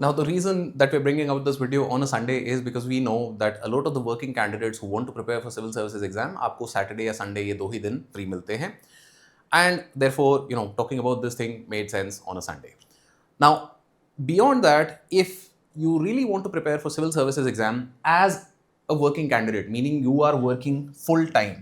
Now, the reason that we're bringing out this video on a Sunday is because we know that a lot of the working candidates who want to prepare for civil services exam, आपको Saturday या Sunday ये दो ही दिन free मिलते हैं, and therefore, talking about this thing made sense on a Sunday. Now, beyond that, if you really want to prepare for civil services exam as a working candidate, meaning you are working full time,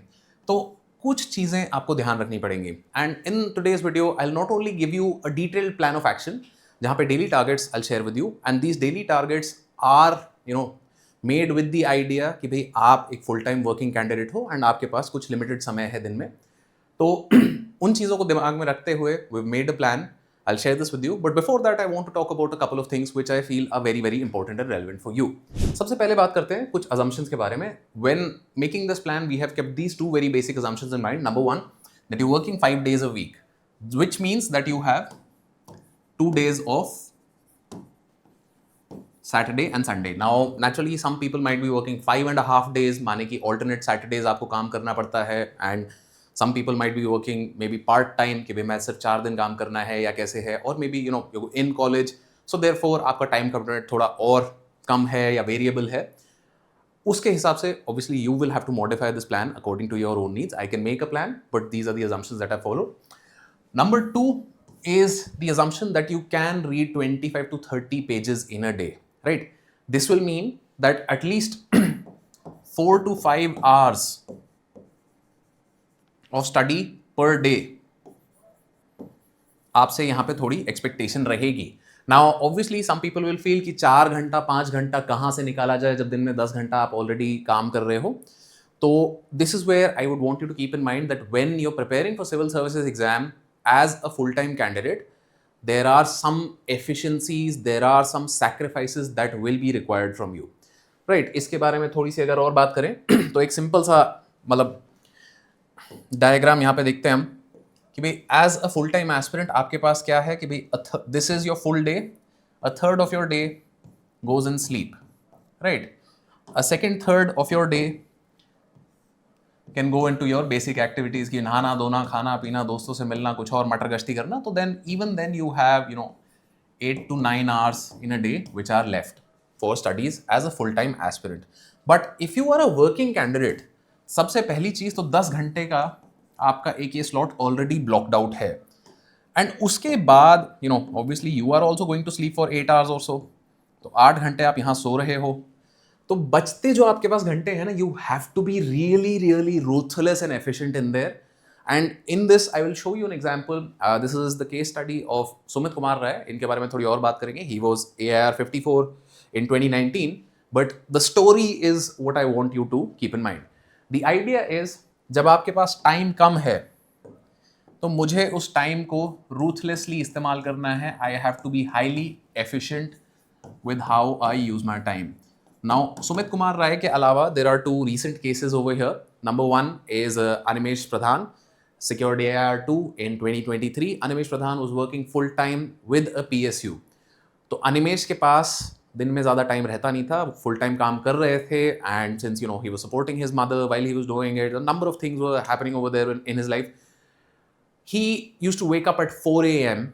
तो कुछ चीजें आपको ध्यान रखनी पड़ेंगी. And in today's video, I'll not only give you a detailed plan of action, जहाँ पे daily targets I'll share with you, and these daily targets are made with the idea कि भाई आप एक full time working candidate हो and आपके पास कुछ limited समय है दिन में. तो उन चीज़ों को दिमाग में रखते हुए we've made a plan. I'll share this with you, but before that I want to talk about a couple of things which I feel are very very important and relevant for you. सबसे पहले बात करते हैं कुछ assumptions के बारे में. When making this plan, we have kept these two very basic assumptions in mind. Number one, that you're working 5 days a week, which means that you have 2 days of Saturday and Sunday. Now, naturally, some people might be working 5.5 days, माने कि alternate Saturdays आपको काम करना पड़ता है, and some people might be working maybe part time कि भाई मैं सिर्फ 4 दिन काम करना है या कैसे है, or maybe you're in college, so therefore आपका time commitment थोड़ा और कम है या variable है. उसके हिसाब से obviously you will have to modify this plan according to your own needs. I can make a plan, but these are the assumptions that I follow. Number two is the assumption that you can read 25 to 30 pages in a day, right? This will mean that at least 4 to 5 hours of study per day आपसे यहाँ पे थोड़ी expectation रहेगी. Now, obviously, some people will feel कि 4 घंटा 5 घंटा कहाँ से निकाला जाए जब दिन में 10 घंटा आप already काम कर रहे हो. तो this is where I would want you to keep in mind that when you're preparing for civil services exam as a full-time candidate, there are some efficiencies, there are some sacrifices that will be required from you, right? इसके बारे में थोड़ी सी अगर और बात करें तो एक सिंपल सा मतलब डायग्राम यहाँ पे देखते हैं हम कि भाई as a full-time aspirant आपके पास क्या है कि भाई this is your full day, a third of your day goes in sleep, right? A second third of your day can go into your basic activities की नहाना धोना खाना पीना दोस्तों से मिलना कुछ और मटर गश्ती करना. तो then even then you have 8 to 9 hours in a day which are left for studies as a full-time aspirant. But if you are a working candidate, सबसे पहली चीज तो 10 घंटे का आपका एक ये स्लॉट ऑलरेडी ब्लॉक्ड आउट है. एंड उसके बाद obviously you are also going to sleep for 8 hours or so. तो 8 घंटे आप यहाँ सो रहे हो. तो बचते जो आपके पास घंटे हैं ना, you have to be really really ruthless and efficient in there. And in this I will show you an example. This is the case study of Sumit Kumar Rai. इनके बारे में थोड़ी और बात करेंगे. He was AIR 54 in 2019, but the story is what I want you to keep in mind. The idea is जब आपके पास time कम है तो मुझे उस टाइम को रूथलेसली इस्तेमाल करना है. I have to be highly efficient with how I use my time. Now, Sumit Kumar Rai के अलावा there are two recent cases over here. Number one is Animesh Pradhan, secured AIR 2 in 2023. Animesh Pradhan was working full time with a PSU. तो Animesh के पास दिन में ज़्यादा time रहता नहीं था, full time काम कर रहे थे, and since he was supporting his mother while he was doing it, a number of things were happening over there in his life. He used to wake up at 4 a.m.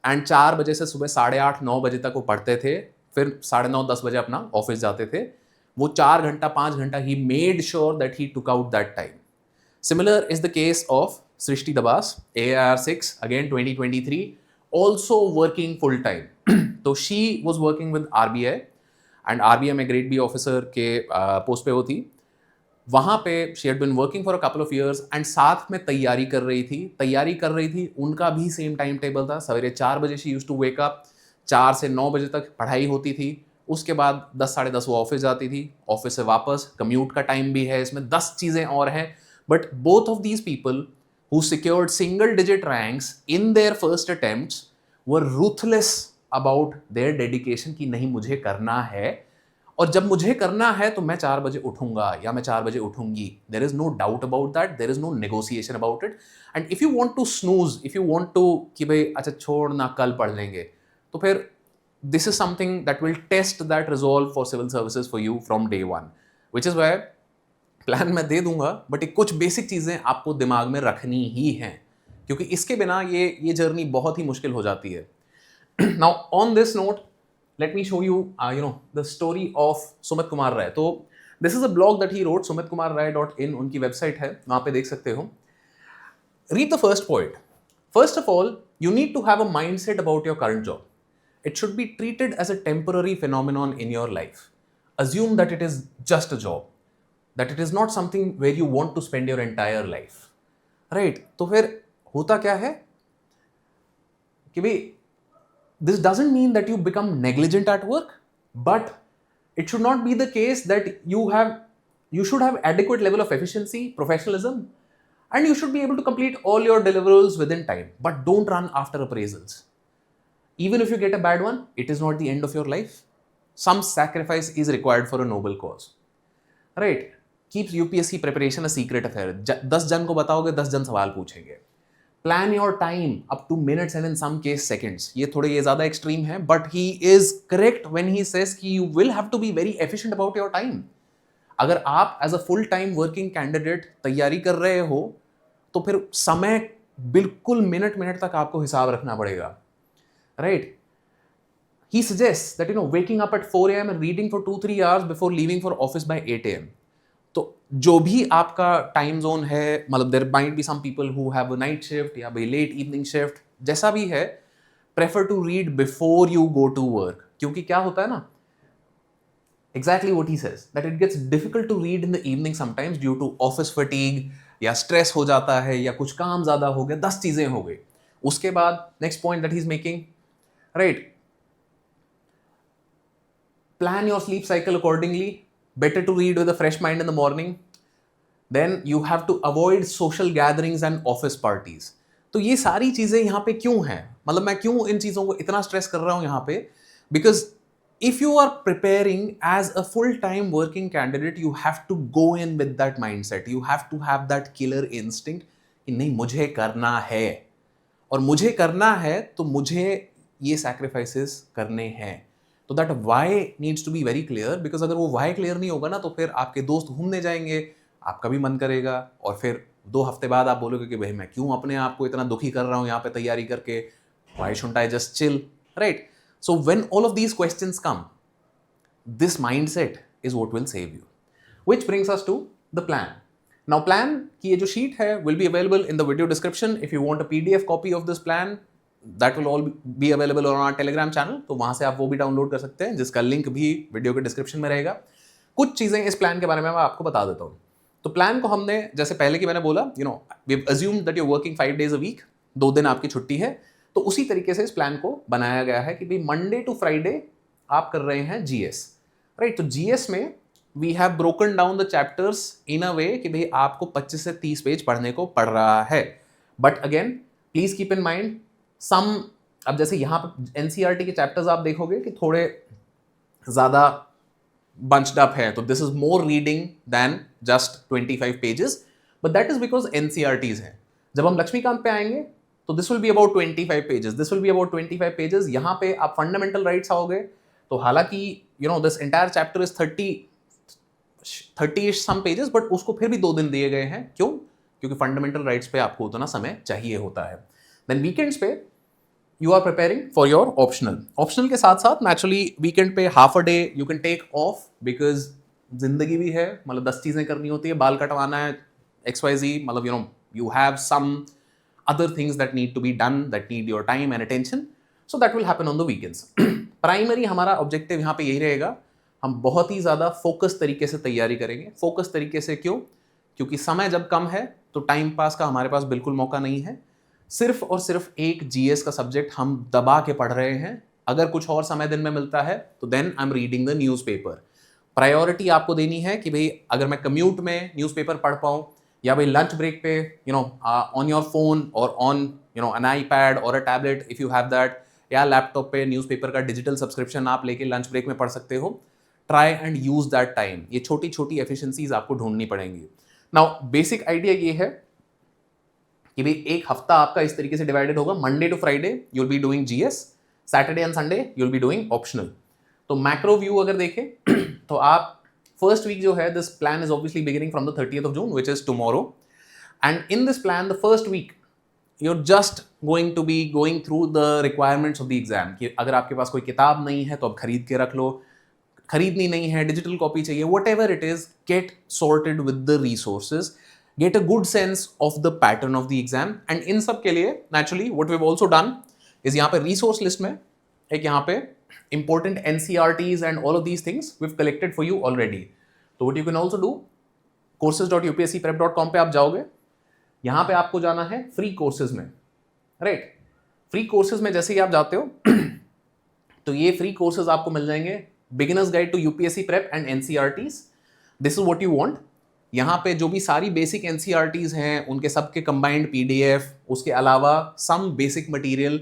and 4 बजे से सुबह 8:30 9 बजे तक वो पढ़ते थे, फिर 9:30 10 बजे अपना ऑफिस जाते थे. वो 4 घंटा 5 घंटा he made sure that he took out that time. Similar is the case of Srishti Dabas, AIR 6 again 2023, also working full time. तो she was working with RBI and RBI में ग्रेड बी ऑफिसर के post पे होती. वहाँ पे she had been working for a couple of years and साथ में तैयारी कर रही थी. उनका भी सेम टाइम टेबल था. सवेरे 4 बजे she used to wake up, 4 से 9 बजे तक पढ़ाई होती थी. उसके बाद 10 साढ़े 10 वो ऑफिस जाती थी. ऑफिस से वापस कम्यूट का टाइम भी है, इसमें 10 चीज़ें और हैं. But both of these people who secured single digit ranks in their first attempts were ruthless about their dedication कि नहीं मुझे करना है, और जब मुझे करना है तो मैं 4 बजे उठूंगा या मैं 4 बजे उठूंगी. There is no doubt about that, there is no negotiation about it. And if you want to snooze, if you want to कि भाई अच्छा छोड़ ना कल पढ़ लेंगे, तो फिर this is something that will test that resolve for civil services for you from day one, which is why plan मैं दे दूंगा, बट कुछ बेसिक चीज़ें आपको दिमाग में रखनी ही हैं, क्योंकि इसके बिना ये जर्नी बहुत ही मुश्किल हो जाती है. Now on this note, let me show you, the story of Sumit Kumar Ray. तो this is a blog that he wrote, sumitkumarray.in उनकी वेबसाइट है, वहाँ पे देख सकते हो. Read the first point. First of all, you need to have a mindset about your current job. It should be treated as a temporary phenomenon in your life. Assume that it is just a job, that it is not something where you want to spend your entire life. Right? तो फिर होता क्या है कि भाई, this doesn't mean that you become negligent at work, but it should not be the case that you should have adequate level of efficiency, professionalism, and you should be able to complete all your deliverables within time, but don't run after appraisals. Even if you get a bad one, it is not the end of your life. Some sacrifice is required for a noble cause. Right? Keep UPSC preparation a secret affair. 10 जन को बताओगे, 10 जन सवाल पूछेंगे. Plan your time up to minutes and in some case seconds. ये ज़्यादा extreme है, but he is correct when he says कि you will have to be very efficient about your time. अगर आप as a full time working candidate तैयारी कर रहे हो, तो फिर समय बिल्कुल मिनट तक आपको हिसाब रखना पड़ेगा. Right? He suggests that waking up at 4 a.m. and reading for 2-3 hours before leaving for office by 8 a.m. तो जो भी आपका टाइम जोन है, मतलब there might be some people who have a night shift या भाई लेट इवनिंग शिफ्ट, जैसा भी है, prefer to read before you go to work. क्योंकि क्या होता है ना, exactly what he says, that it gets difficult to read in the evening sometimes due to office fatigue, या स्ट्रेस हो जाता है, या कुछ काम ज्यादा हो गया, 10 चीजें हो गई. उसके बाद next point that he is making, right, plan your sleep cycle accordingly. Better to read with a fresh mind in the morning. Then you have to avoid social gatherings and office parties. तो ये सारी चीजें यहाँ पे क्यों हैं, मतलब मैं क्यों इन चीजों को इतना स्ट्रेस कर रहा हूँ यहाँ पे, because if you are preparing as a full-time working candidate, you have to go in with that mindset. You have to have that killer instinct कि नहीं, मुझे करना है, और मुझे करना है तो मुझे ये sacrifices करने हैं. तो that why needs to be very clear, because अगर वो वाई क्लियर नहीं होगा ना, तो फिर आपके दोस्त घूमने जाएंगे, आपका भी मन करेगा, और फिर 2 हफ्ते बाद आप बोलोगे कि भाई मैं क्यों अपने आप को इतना दुखी कर रहा हूँ यहाँ पे तैयारी करके, why shouldn't I just chill, right? So when all of these questions come, this mindset is what will save you, which brings us to the plan. Now plan की ये जो शीट है will be available in the video description. If you want a PDF copy of this plan, that will all be available on our Telegram channel. तो वहाँ से आप वो भी डाउनलोड कर सकते हैं, जिसका लिंक भी वीडियो के डिस्क्रिप्शन में रहेगा. कुछ चीज़ें इस प्लान के बारे में मैं आपको बता देता हूँ. तो प्लान को हमने, जैसे पहले की मैंने बोला, we assumed that you're working 5 days a week, 2 दिन आपकी छुट्टी है, तो उसी तरीके से इस प्लान को बनाया गया है कि भाई मंडे टू फ्राइडे आप कर रहे हैं GS, राइट? तो GS में we have broken down the chapters in a way कि भाई आपको 25 से 30 पेज पढ़ने को पड़ रहा है. But again please keep in mind, अब जैसे यहाँ पे NCERT के चैप्टर्स आप देखोगे कि थोड़े ज्यादा बंच्ड अप है, तो this is more reading than just 25 pages, but that is because NCERTs हैं. जब हम लक्ष्मीकांत पे आएंगे तो this will be about 25 pages, this will be about 25 pages. यहाँ पे आप फंडामेंटल राइट्स आओगे, तो हालांकि this entire chapter is 30 some pages, but उसको फिर भी 2 दिन दिए गए हैं. क्यों? क्योंकि फंडामेंटल राइट्स पे आपको उतना समय चाहिए होता है. देन वीकेंड्स पे you are preparing for your optional के साथ साथ naturally weekend पे half a day you can take off, because जिंदगी भी है, मतलब 10 चीजें करनी होती है, बाल कटवाना है, XYZ, मतलब you have some other things that need to be done, that need your time and attention, so that will happen on the weekends. Primary हमारा ऑब्जेक्टिव यहाँ पे यही रहेगा, हम बहुत ही ज़्यादा फोकस तरीके से तैयारी करेंगे. फोकस तरीके से क्यों? क्योंकि समय जब कम है तो टाइम पास का हमारे पास बिल्कुल मौका नहीं है. सिर्फ और सिर्फ एक GS का सब्जेक्ट हम दबा के पढ़ रहे हैं. अगर कुछ और समय दिन में मिलता है तो then I am reading the newspaper. Priority आपको देनी है कि भाई अगर मैं कम्यूट में न्यूज़पेपर पढ़ पाऊँ, या भाई लंच ब्रेक पे ऑन योर फोन और ऑन एन iPad और a tablet if you have that, या लैपटॉप पे न्यूज़पेपर का डिजिटल सब्सक्रिप्शन आप लेके लंच ब्रेक में पढ़ सकते हो. Try and use that time. ये छोटी छोटी एफिशिएंसीज आपको ढूंढनी पड़ेंगी. नाउ बेसिक आइडिया ये है कि भाई एक हफ्ता आपका इस तरीके से डिवाइडेड होगा. Monday to Friday you will be doing GS, Saturday and Sunday you will be doing optional. तो मैक्रो व्यू अगर देखें तो आप फर्स्ट वीक जो है, this plan is obviously beginning from the 30th of June, which is tomorrow, and in this plan the first week you're just going to be going through the requirements of the exam कि अगर आपके पास कोई किताब नहीं है तो आप खरीद के रख लो, खरीदनी नहीं है डिजिटल कॉपी चाहिए, whatever it is, get sorted with the resources, get a good sense of the pattern of the exam. And इन सब के लिए naturally what we've also done is यहाँ पे resource list में एक यहाँ पे important NCRTs and all of these things we've collected for you already. So what you can also do, courses.upscprep.com पे आप जाओगे, यहाँ पे आपको जाना है फ्री कोर्सेज में, राइट। फ्री कोर्सेज में जैसे ही आप जाते हो तो ये फ्री कोर्सेज आपको मिल जाएंगे, beginners guide to UPSC prep and NCERTs, this is what you want. यहाँ पे जो भी सारी बेसिक एनसीईआरटीज हैं उनके सबके कंबाइंड पीडीएफ, उसके अलावा some basic material,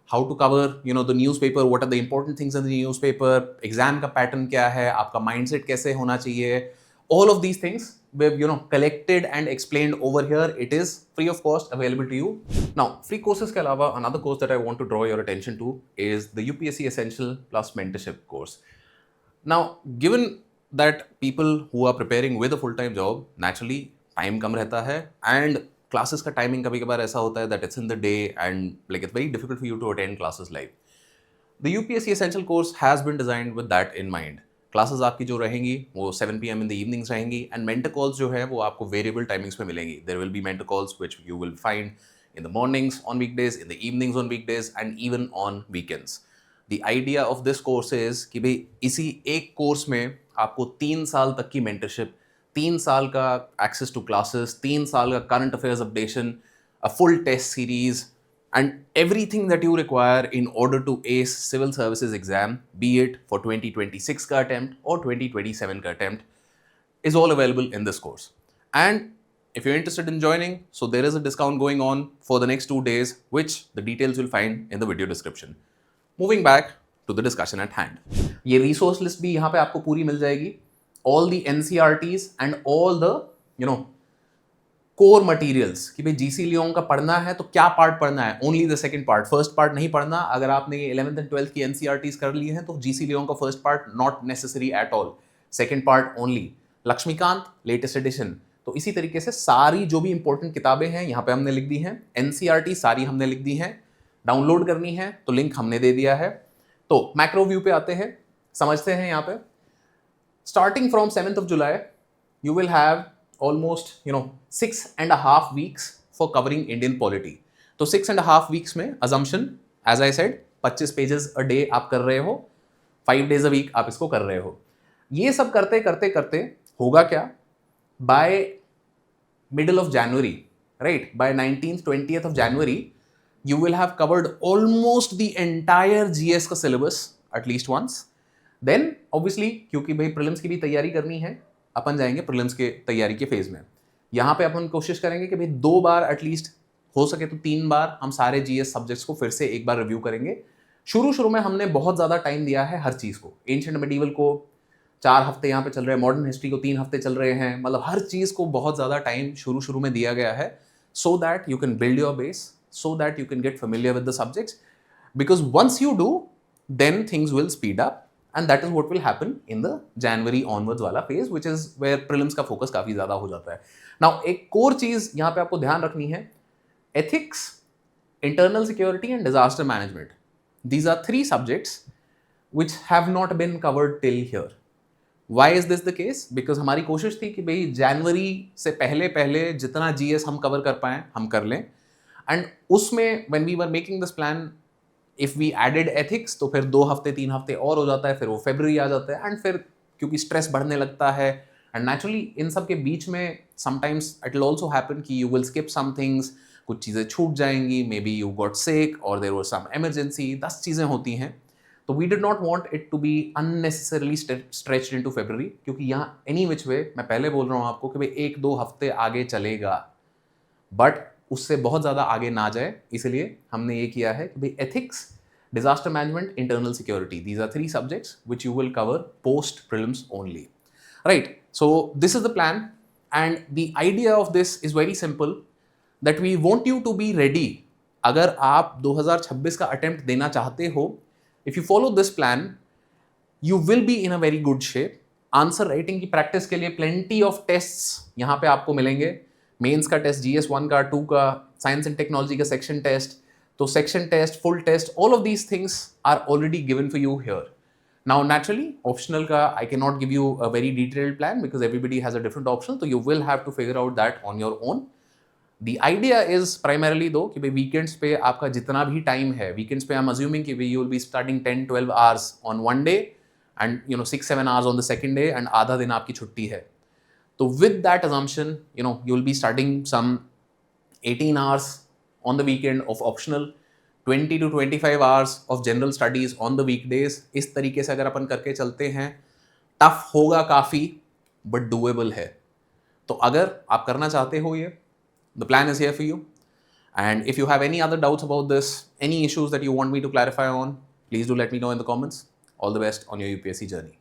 how to cover the newspaper, what are the important things in the newspaper, exam का पैटर्न क्या है, आपका माइंडसेट कैसे होना चाहिए, all of these things we've collected and explained over here. It is free of cost, available to you. Now free courses के अलावा another course that I want to draw your attention to is the UPSC Essential Plus Mentorship course. Now given that people who are preparing with a full-time job, naturally time कम रहता है and classes का timing कभी कभार ऐसा होता है that it's in the day and like it's very difficult for you to attend classes live. The UPSC Essential course has been designed with that in mind. Classes आपकी जो रहेंगी वो 7 PM इन द इवनिंग्स रहेंगी and mentor calls जो है वो आपको variable timings में मिलेंगी. There will be mentor calls which you will find in the mornings on weekdays, in the evenings on weekdays and even on weekends. The idea of this course is कि भाई इसी एक course में आपको 3 साल तक की मेंटरशिप, 3 साल का एक्सेस टू क्लासेस, 3 साल का current affairs updation, a full test series and everything that you require in order to ace civil services exam, be it for 2026 ka attempt or 2027 ka attempt, is all available in this course. And if you're interested in joining, so there is a discount going on for the next 2 days, which the details you'll find in the video description. Moving back to the discussion at hand. ये resource list भी यहाँ पे आपको पूरी मिल जाएगी. All the NCRTs and all the core materials कि भाई GC Leong का पढ़ना है तो क्या पार्ट पढ़ना है, only the second part, first part नहीं पढ़ना. अगर आपने 11th एंड 12th की एनसीईआरटीज कर ली हैं तो जीसी लियोंग का first part not necessary at all, second part only. Laxmikanth latest edition. तो इसी तरीके से सारी जो भी इंपॉर्टेंट किताबें हैं यहाँ पे हमने लिख दी हैं, एनसीईआरटी सारी हमने लिख दी हैं. डाउनलोड करनी है तो लिंक हमने दे दिया है. तो मैक्रो व्यू पे आते हैं, समझते हैं. यहाँ पे starting from 7th of July you will have almost 6.5 weeks for covering Indian polity. तो 6.5 weeks में assumption as I said 25 pages a day आप कर रहे हो, 5 days a week आप इसको कर रहे हो. ये सब करते करते करते होगा क्या, by middle of January, right, by 19th 20th of January you will have covered almost the entire GS का syllabus at least once. Then obviously क्योंकि भाई prelims की भी तैयारी करनी है, अपन जाएंगे प्रीलिम्स के तैयारी के फेज में. यहाँ पे अपन कोशिश करेंगे कि भाई 2 बार एटलीस्ट, हो सके तो 3 बार हम सारे जीएस सब्जेक्ट्स को फिर से एक बार रिव्यू करेंगे. शुरू में हमने बहुत ज़्यादा टाइम दिया है हर चीज़ को. एंशिएंट मेडिवल को 4 हफ्ते यहाँ पे चल रहे हैं, मॉडर्न हिस्ट्री को 3 हफ्ते चल रहे हैं, मतलब हर चीज़ को बहुत ज़्यादा टाइम शुरू में दिया गया है, so that you can build your base, so that you can get familiar with the subjects. Because once you do then things will speed up. And that is what will happen in the January onwards वाला phase, which is where prelims का focus काफ़ी ज़्यादा हो जाता है. Now एक core चीज़ यहाँ पे आपको ध्यान रखनी है, ethics, internal security and disaster management. These are 3 subjects which have not been covered till here. Why is this the case? Because हमारी कोशिश थी कि भाई जनवरी से पहले जितना GS हम कवर कर पाएँ हम कर लें. And उसमें when we were making this plan, if we added ethics तो फिर 2 हफ्ते 3 हफ्ते और हो जाता है, फिर वो फरवरी आ जाता है. एंड फिर क्योंकि स्ट्रेस बढ़ने लगता है एंड नेचुरली इन सब के बीच में sometimes it will also happen कि you will skip some things, कुछ चीज़ें छूट जाएंगी, may be you got sick और देयर वाज सम इमरजेंसी, 10 चीज़ें होती हैं. तो we did not want it to be unnecessarily stretched into February, क्योंकि यहाँ एनी विच वे मैं पहले बोल रहा हूँ आपको कि भाई 1-2 हफ्ते आगे चलेगा, बट उससे बहुत ज़्यादा आगे ना जाए. इसलिए हमने ये किया है कि भाई ethics, disaster management, internal security, these are 3 subjects which you will cover post prelims only, right? So this is the plan, and the idea of this is very simple, that we want you to be ready. अगर आप 2026 का attempt देना चाहते हो, if you follow this plan you will be in a very good shape. Answer writing की practice के लिए plenty of tests यहाँ पे आपको मिलेंगे. मेंस का टेस्ट, GS1 का, 2 का, साइंस एंड टेक्नोलॉजी का सेक्शन टेस्ट, तो section test, full test, all of these things are already given for you here. Now naturally optional का I cannot give you a very detailed plan because everybody has a different option, so you will have to figure out that on your own. The idea is primarily though कि भाई weekends पे आपका जितना भी time है, weekends पे I'm assuming कि भाई you will be studying 10-12 hours on one day and 6-7 hours on the second day and आधा दिन आपकी छुट्टी है. तो with that assumption, you will be studying some 18 hours on the weekend of optional, 20 to 25 hours of general studies on the weekdays. इस तरीके से अगर अपन करके चलते हैं, टफ होगा काफ़ी बट डूएबल है. तो अगर आप करना चाहते हो ये, the plan is here for you. And if you have any other doubts about this, any issues that you want me to clarify on, please do let me know in the comments. All the best on your UPSC journey.